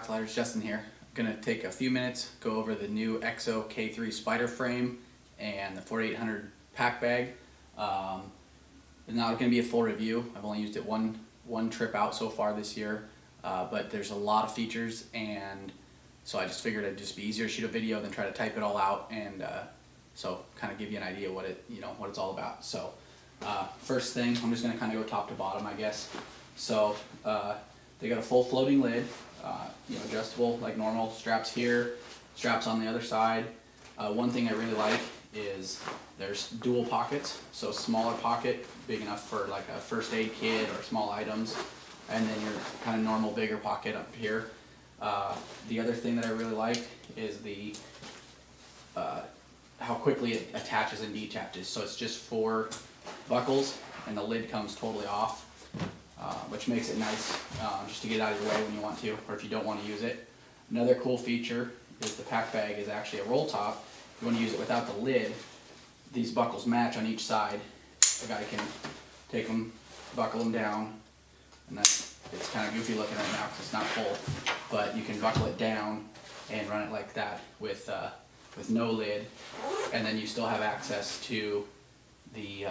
Stock Sliders, Justin here. I'm going to take a few minutes, go over the new Exo K3 Spyder frame and the 4800 pack bag. It's not going to be a full review. I've only used it one trip out so far this year, but there's a lot of features, and so I just figured it'd just be easier to shoot a video than try to type it all out, and so kind of give you an idea what it's all about. So first thing, I'm just going to kind of go top to bottom, I guess. So they got a full floating lid, adjustable like normal, straps here, straps on the other side. One thing I really like is there's dual pockets, so smaller pocket, big enough for like a first aid kit or small items, and then your kind of normal bigger pocket up here. The other thing that I really like is the how quickly it attaches and detaches. So it's just 4 buckles and the lid comes totally off, which makes it nice just to get out of your way when you want to, or if you don't want to use it. Another cool feature is the pack bag is actually a roll top. If you want to use it without the lid, these buckles match on each side. A guy can take them, buckle them down, and it's kind of goofy looking right now because it's not full, but you can buckle it down and run it like that with no lid, and then you still have access to the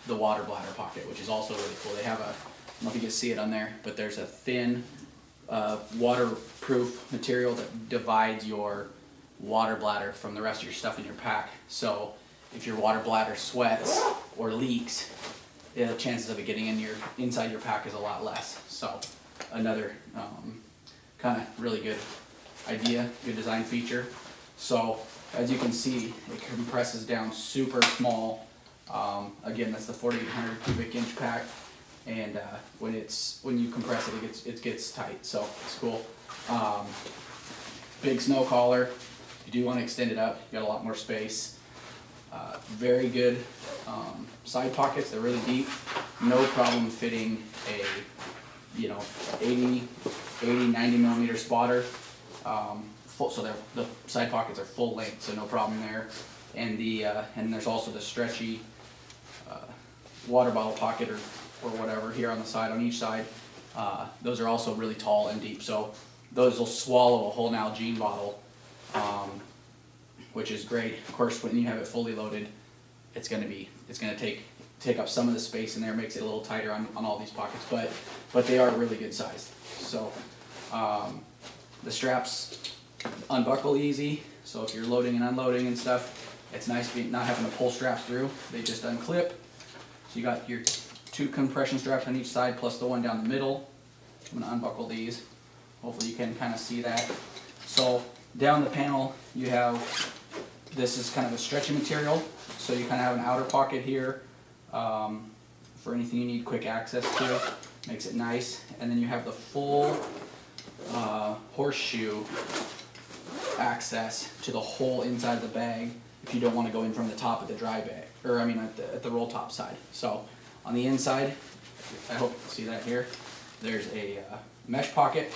water bladder pocket, which is also really cool. They have I don't know if you can see it on there, but there's a thin waterproof material that divides your water bladder from the rest of your stuff in your pack. So if your water bladder sweats or leaks, the chances of it getting inside your pack is a lot less. So another kind of really good idea, good design feature. So as you can see, it compresses down super small. Again, that's the 4800 cubic inch pack, and when you compress it, it gets tight. So it's cool. Big snow collar. If you do want to extend it up, you got a lot more space. Very good side pockets. They're really deep. No problem fitting a 80, 90 millimeter spotter. So the side pockets are full length, so no problem there. And and there's also the stretchy water bottle pocket or whatever here on the side, on each side. Those are also really tall and deep, so those will swallow a whole Nalgene bottle, which is great. Of course, when you have it fully loaded, it's gonna take up some of the space in there, makes it a little tighter on all these pockets, but they are really good sized. So the straps unbuckle easy, so if you're loading and unloading and stuff, it's nice not having to pull straps through. They just unclip. So you got your 2 compression straps on each side plus the one down the middle. I'm going to unbuckle these. Hopefully you can kind of see that. So down the panel you have, this is kind of a stretchy material, so you kind of have an outer pocket here for anything you need quick access to. Makes it nice. And then you have the full horseshoe access to the whole inside of the bag if you don't want to go in from the top of the dry bag, or I mean at the roll top side. So on the inside, I hope you can see that here, there's a mesh pocket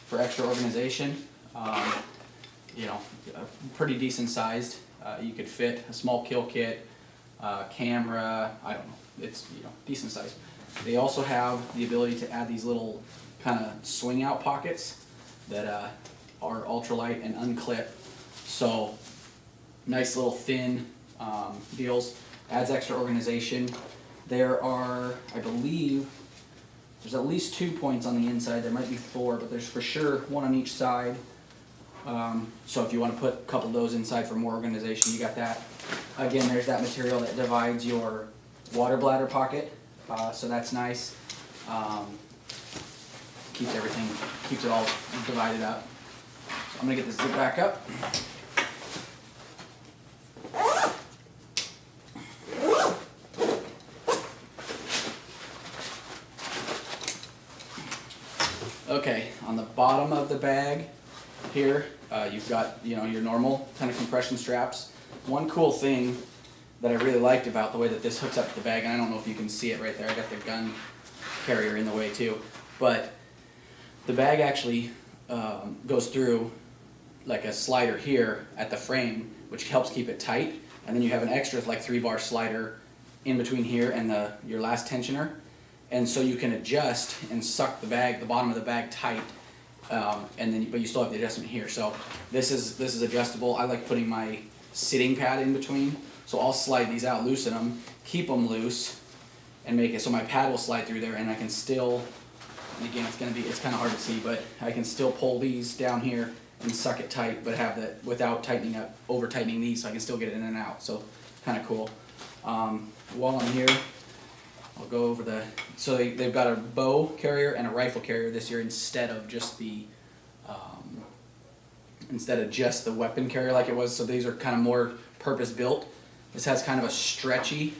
for extra organization. Pretty decent sized. You could fit a small kill kit, camera, I don't know, it's decent size. They also have the ability to add these little kind of swing out pockets that are ultralight and unclip. So nice little thin deals, adds extra organization. There are, I believe, there's at least 2 points on the inside. There might be 4, but there's for sure 1 on each side. So if you want to put a couple of those inside for more organization, you got that. Again, there's that material that divides your water bladder pocket, so that's nice. Keeps it all divided up. So I'm gonna get this zip back up. Okay, on the bottom of the bag here, you've got your normal kind of compression straps. One cool thing that I really liked about the way that this hooks up to the bag, and I don't know if you can see it right there, I got the gun carrier in the way too, but the bag actually goes through like a slider here at the frame, which helps keep it tight, and then you have an extra like 3-bar slider in between here and your last tensioner, and so you can adjust and suck the bottom of the bag tight and then but you still have the adjustment here. So this is adjustable. I like putting my sitting pad in between, so I'll slide these out, loosen them, keep them loose, and make it so my pad will slide through there, and I can still, and again it's kind of hard to see, but I can still pull these down here and suck it tight, but have that without tightening up, over tightening these, so I can still get it in and out. So kind of cool. While I'm here, I'll go over the, so they've got a bow carrier and a rifle carrier this year instead of just the weapon carrier like it was. So these are kind of more purpose built. This has kind of a stretchy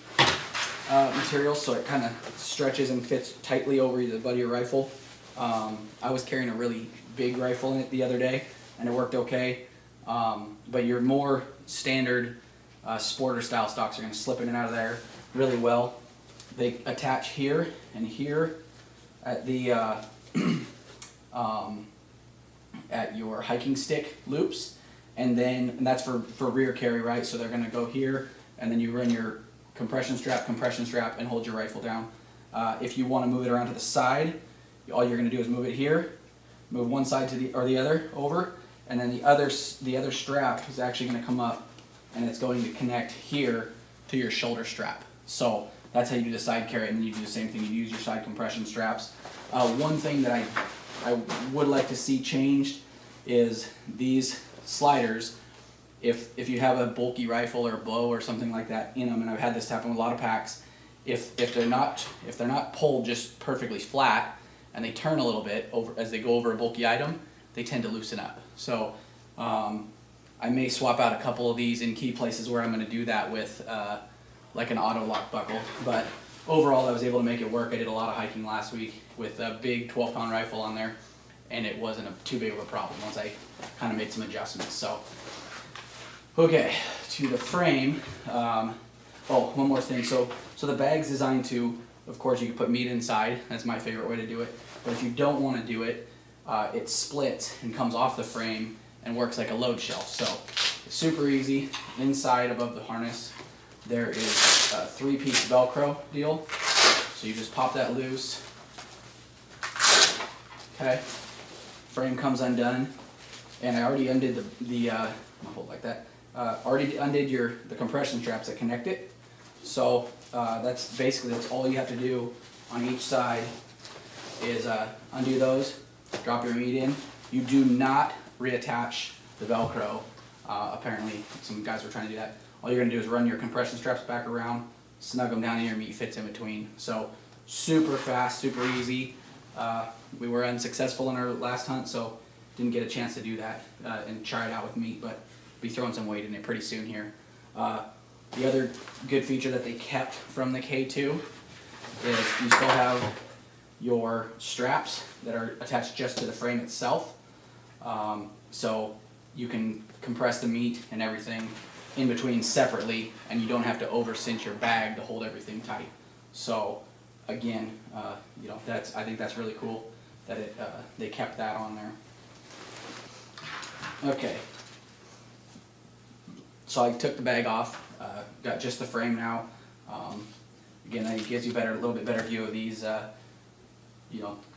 material, so it kind of stretches and fits tightly over the butt of your rifle. I was carrying a really big rifle in it the other day, and it worked okay. But your more standard sporter style stocks are going to slip in and out of there really well. They attach here and here at the at your hiking stick loops, and that's for rear carry, right? So they're going to go here, and then you run your compression strap, and hold your rifle down. If you want to move it around to the side, all you're going to do is move it here, move one side to the other over, and then the other strap is actually going to come up, and it's going to connect here to your shoulder strap. So that's how you do the side carry, and then you do the same thing. You use your side compression straps. One thing that I would like to see changed is these sliders. If you have a bulky rifle or a bow or something like that in them, and I've had this happen with a lot of packs, if they're not pulled just perfectly flat and they turn a little bit over as they go over a bulky item, they tend to loosen up. So I may swap out a couple of these in key places where I'm going to do that with like an auto lock buckle, but overall I was able to make it work. I did a lot of hiking last week with a big 12-pound rifle on there, and it wasn't too big of a problem once I kind of made some adjustments. So okay, to the frame. Oh, one more thing. So the bag's designed to, of course, you can put meat inside. That's my favorite way to do it. But if you don't want to do it, it splits and comes off the frame and works like a load shelf. So it's super easy. Inside, above the harness, there is a 3-piece Velcro deal. So you just pop that loose. Okay. Frame comes undone, and I already undid I'll hold like that. Already undid the compression straps that connect it. So that's all you have to do on each side is undo those, drop your meat in. You do not reattach the Velcro. Apparently some guys were trying to do that. All you're going to do is run your compression straps back around, snug them down, and your meat fits in between. So super fast, super easy. We were unsuccessful in our last hunt, so didn't get a chance to do that and try it out with meat, but be throwing some weight in it pretty soon here. The other good feature that they kept from the K2 is you still have your straps that are attached just to the frame itself. So you can compress the meat and everything in between separately, and you don't have to over cinch your bag to hold everything tight. So again, I think that's really cool that they kept that on there. Okay. So I took the bag off, got just the frame now. Again, that gives you a little bit better view of these,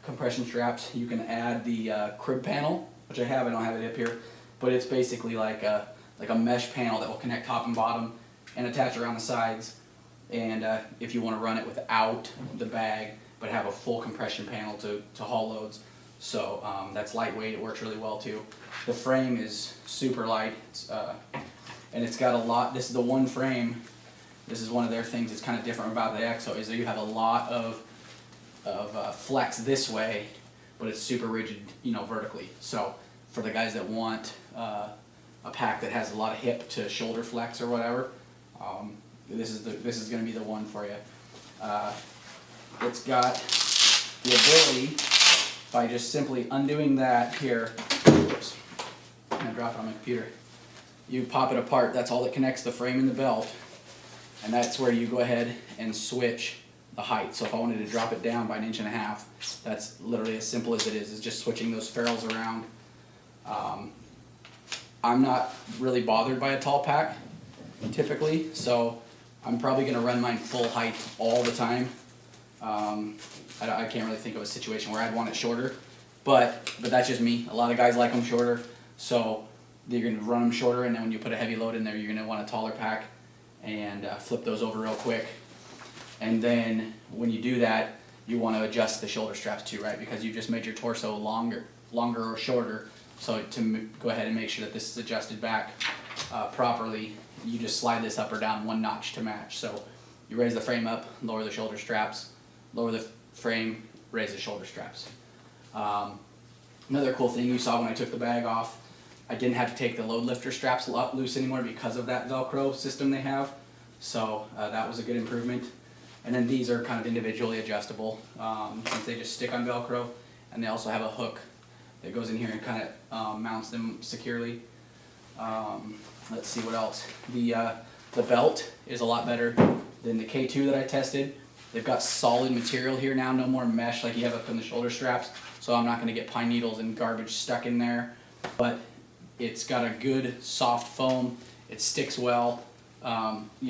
compression straps. You can add the crib panel, which I don't have it up here, but it's basically like a mesh panel that will connect top and bottom and attach around the sides. And if you want to run it without the bag, but have a full compression panel to haul loads. So that's lightweight, it works really well too. The frame is super light, and it's got a lot. This is the one frame. This is one of their things that's kind of different about the Exo, is that you have a lot of flex this way, but it's super rigid, vertically. So for the guys that want a pack that has a lot of hip to shoulder flex or whatever, this is going to be the one for you. It's got the ability, by just simply undoing that here. Oops, I'm gonna drop it on my computer. You pop it apart. That's all that connects the frame and the belt, and that's where you go ahead and switch the height. So if I wanted to drop it down by 1.5 inches, that's literally as simple as it is just switching those ferrules around. I'm not really bothered by a tall pack typically, so I'm probably going to run mine full height all the time. I can't really think of a situation where I'd want it shorter. but that's just me. A lot of guys like them shorter, so you're gonna run them shorter, and then when you put a heavy load in there, you're gonna want a taller pack, and flip those over real quick. And then when you do that, you want to adjust the shoulder straps too, right? Because you just made your torso longer or shorter. So to go ahead and make sure that this is adjusted back properly, you just slide this up or down 1 notch to match. So you raise the frame up, lower the shoulder straps, lower the frame, raise the shoulder straps. Another cool thing you saw when I took the bag off, I didn't have to take the load lifter straps loose anymore because of that Velcro system they have. So that was a good improvement. And then these are kind of individually adjustable, since they just stick on Velcro, and they also have a hook that goes in here and kind of mounts them securely. Let's see what else. The belt is a lot better than the K2 that I tested. They've got solid material here now, no more mesh like you have up in the shoulder straps, so I'm not going to get pine needles and garbage stuck in there. But it's got a good soft foam, it sticks well,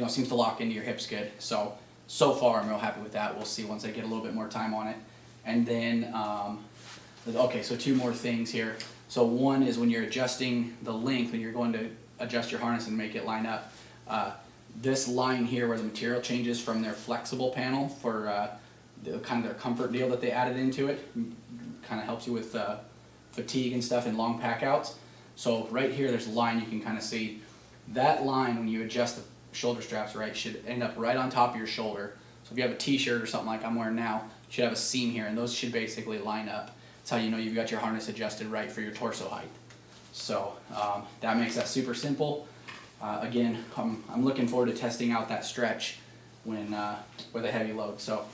seems to lock into your hips good. So far I'm real happy with that. We'll see once I get a little bit more time on it. And then, okay, so 2 more things here. So one is when you're adjusting the length, when you're going to adjust your harness and make it line up, this line here where the material changes from their flexible panel for the kind of their comfort deal that they added into it, kind of helps you with fatigue and stuff in long pack outs. So right here there's a line you can kind of see. That line, when you adjust the shoulder straps right, should end up right on top of your shoulder. So if you have a t-shirt or something like I'm wearing now, you should have a seam here, and those should basically line up. That's how you know you've got your harness adjusted right for your torso height. So that makes that super simple. Again, I'm looking forward to testing out that stretch when with a heavy load. So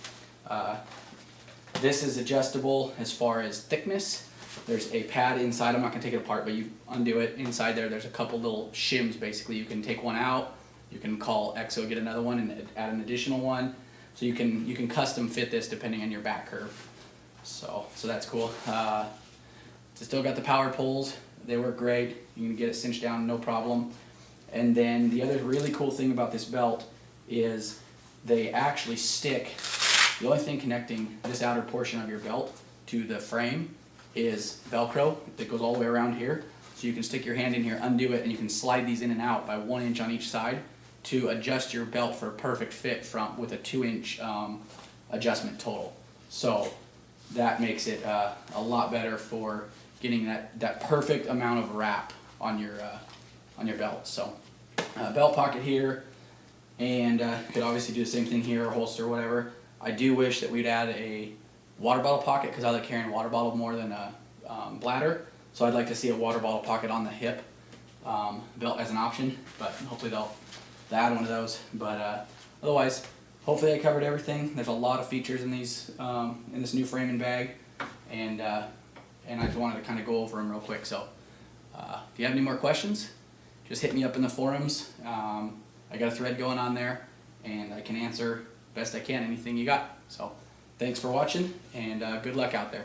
this is adjustable as far as thickness. There's a pad inside. I'm not going to take it apart, but you undo it. Inside there's a couple little shims basically. You can take one out. You can call Exo, get another one, and add an additional one. So you can custom fit this depending on your back curve. So that's cool. It's still got the power pulls. They work great. You can get it cinched down, no problem. And then the other really cool thing about this belt is they actually stick. The only thing connecting this outer portion of your belt to the frame is Velcro that goes all the way around here. So you can stick your hand in here, undo it, and you can slide these in and out by 1 inch on each side to adjust your belt for a perfect fit with a 2-inch adjustment total. So that makes it a lot better for getting that perfect amount of wrap on your belt. So belt pocket here, and could obviously do the same thing here, or holster, or whatever. I do wish that we'd add a water bottle pocket, because I like carrying a water bottle more than a bladder. So I'd like to see a water bottle pocket on the hip belt as an option, but hopefully they'll add one of those. But otherwise, hopefully I covered everything. There's a lot of features in these in this new frame and bag, and I just wanted to kind of go over them real quick. So if you have any more questions, just hit me up in the forums. I got a thread going on there, and I can answer best I can anything you got. So thanks for watching, and good luck out there.